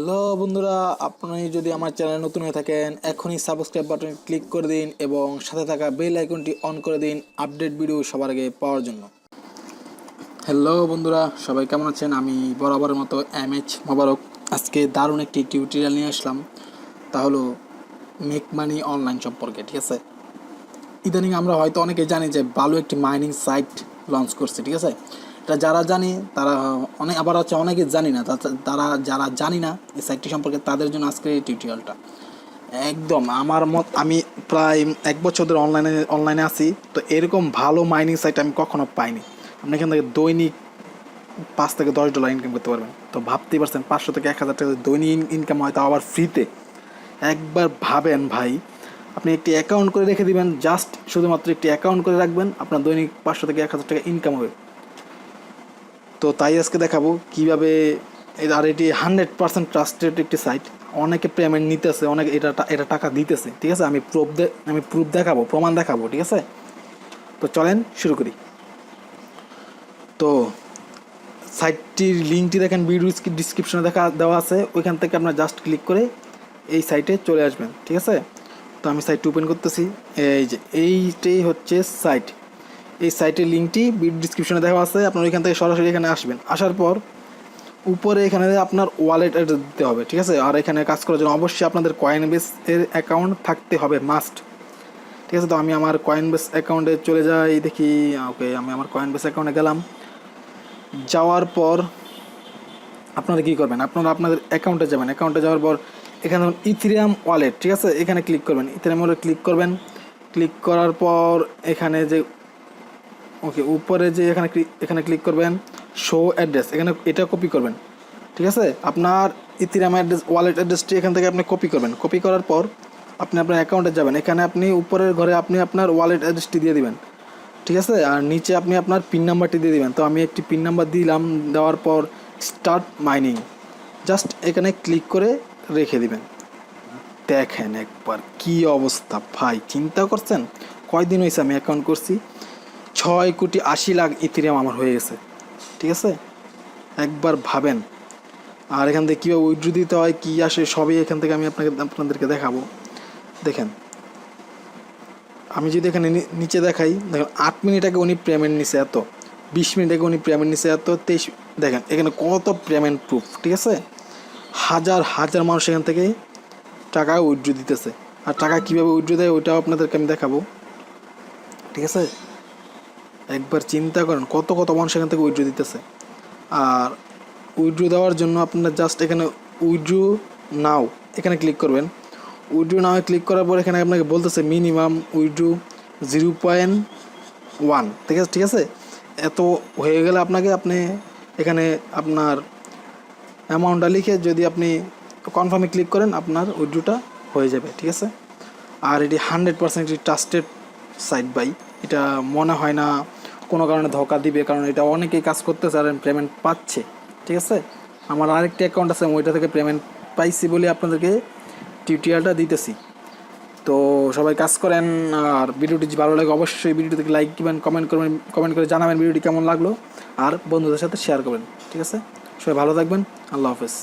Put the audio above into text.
Hello বন্ধুরা, আপনি যদি আমার চ্যানেল নতুন হয়ে থাকেন এখনই সাবস্ক্রাইব বাটনে ক্লিক করে দিন এবং সাথে থাকা বেল আইকনটি অন করে দিন আপডেট ভিডিও সবার আগে পাওয়ার জন্য। হ্যালো বন্ধুরা, সবাই কেমন আছেন? আমি বরাবরের মতো MH মোবারক আজকে দারুণ একটি টিউটোরিয়াল নিয়ে আসলাম। তা হলো মেক মানি অনলাইন সম্পর্কে। ঠিক আছে, ইদানিং আমরা হয়তো অনেকে জানি যে ভালো একটি মাইনিং সাইট লঞ্চ করছে। ঠিক আছে, এটা যারা জানি তারা অনেক, আবার হচ্ছে অনেকে জানি না, তারা যারা জানি না এই সাইটটি সম্পর্কে তাদের জন্য আজকের এই টিউটোরিয়ালটা একদম আমার মত। আমি প্রায় 1 বছর ধরে অনলাইনে আছি, তো এরকম ভালো মাইনিং সাইট আমি কখনো পাইনি। আপনি এখান থেকে দৈনিক $5 থেকে $10 ইনকাম করতে পারবেন। তো ভাবতেই পারছেন 500 থেকে 1000 টাকা দৈনিক ইনকাম হয়, তাও আবার ফ্রিতে। একবার ভাবেন ভাই, আপনি একটি অ্যাকাউন্ট করে রেখে দিবেন, জাস্ট শুধুমাত্র একটি অ্যাকাউন্ট করে রাখবেন, আপনার দৈনিক 500 থেকে 1000 টাকা ইনকাম হবে। তো তাই আজকে দেখাবো কীভাবে। আর এটি 100% ট্রাস্টেড একটি সাইট, অনেকে পেমেন্ট নিতেছে, অনেকে এটা টাকা দিতেছে। ঠিক আছে, আমি প্রুফ দেখাবো, প্রমাণ দেখাবো। ঠিক আছে, তো চলেন শুরু করি। তো সাইটটির লিঙ্কটি দেখেন ভিডিও ডিসক্রিপশনে দেওয়া আছে, ওইখান থেকে আপনার জাস্ট ক্লিক করে এই সাইটে চলে আসবেন। ঠিক আছে, তো আমি সাইটটি ওপেন করতেছি। এই যে এইটাই হচ্ছে সাইট। এই সাইটের লিঙ্কটি ভিডিও ডিসক্রিপশনে দেওয়া আছে, আপনার ওইখান থেকে সরাসরি এখানে আসবেন। আসার পর উপরে এখানে আপনার ওয়ালেট অ্যাড্রেস দিতে হবে। ঠিক আছে, আর এখানে কাজ করার জন্য অবশ্যই আপনাদের কয়েনবেস এর অ্যাকাউন্ট থাকতে হবে, মাস্ট। ঠিক আছে, তো আমি আমার কয়েনবেস অ্যাকাউন্টে চলে যাই, দেখি। ওকে, আমি আমার কয়েনবেস অ্যাকাউন্টে গেলাম। যাওয়ার পর আপনারা কী করবেন, আপনারা আপনাদের অ্যাকাউন্টে যাবেন। অ্যাকাউন্টে যাওয়ার পর এখানে ইথেরিয়াম ওয়ালেট, ঠিক আছে, এখানে ক্লিক করবেন। ইথেরিয়াম ওয়ালেট ক্লিক করবেন। ক্লিক করার পর এখানে যে উপরে যে এখানে ক্লিক করবেন শো অ্যাড্রেস, এখানে এটা কপি করবেন। ঠিক আছে, আপনার ইথেরিয়াম অ্যাড্রেস, ওয়ালেট অ্যাড্রেসটি এখান থেকে আপনি কপি করবেন। কপি করার পর আপনি আপনার অ্যাকাউন্টে যাবেন। এখানে আপনি উপরের ঘরে আপনি আপনার ওয়ালেট অ্যাড্রেসটি দিয়ে দিবেন। ঠিক আছে, আর নিচে আপনি আপনার পিন নাম্বারটি দিয়ে দিবেন। তো আমি একটি পিন নাম্বার দিলাম। দেওয়ার পর স্টার্ট মাইনিং, জাস্ট এখানে ক্লিক করে রেখে দিবেন। দেখেন একবার কি অবস্থা ভাই, চিন্তা করছেন কয়দিন হয়েছে আমি অ্যাকাউন্ট করছি, 6,80,00,000 ইথেরিয়াম আমার হয়ে গেছে। ঠিক আছে, একবার ভাবেন। আর এখান থেকে কীভাবে উইথড্র দিতে হয়, কী আসে, সবই এখান থেকে আমি আপনাদেরকে দেখাবো। দেখেন, আমি যদি এখানে নিচে দেখাই, দেখেন 8 মিনিট আগে উনি পেমেন্ট নিছে এত, 20 মিনিট আগে উনি পেমেন্ট নিছে এত, 23। দেখেন এখানে কত পেমেন্ট প্রুফ। ঠিক আছে, হাজার হাজার মানুষ এখান থেকে টাকা উইথড্র দিতেছে। আর টাকা কীভাবে উইথড্র দেয় ওইটাও আপনাদেরকে আমি দেখাবো। ঠিক আছে, একবার চিন্তা করেন কত কত মানুষ এখান থেকে উইথড্র দিতেছে। আর উইথড্র দেওয়ার জন্য আপনার জাস্ট এখানে উইথড্র নাও এখানে ক্লিক করবেন। উইথড্র নাও ক্লিক করার পর এখানে আপনাকে বলতেছে মিনিমাম উইথড্র 0.1। ঠিক আছে, ঠিক আছে, এত হয়ে গেলে আপনি এখানে আপনার অ্যামাউন্টটা লিখে যদি আপনি কনফার্মে ক্লিক করেন, আপনার উইথড্রটা হয়ে যাবে। ঠিক আছে, আর এটি 100% ট্রাস্টেড সাইট বাই, এটা মনে হয় না কোনো কারণে ধোকা দিবে, কারণ এটা অনেকেই কাজ করতেছে আর পেমেন্ট পাচ্ছে। ঠিক আছে, আমার আরেকটি অ্যাকাউন্ট আছে, ওইটা থেকে পেমেন্ট পাইছি বলে আপনাদেরকে টিউটোরিয়ালটা দিতেছি। তো সবাই কাজ করেন। আর ভিডিওটি ভালো লাগে অবশ্যই ভিডিওটিতে লাইক দিবেন, কমেন্ট করে জানাবেন ভিডিওটি কেমন লাগলো, আর বন্ধুদের সাথে শেয়ার করবেন। ঠিক আছে, সবাই ভালো থাকবেন, আল্লাহ হাফেজ।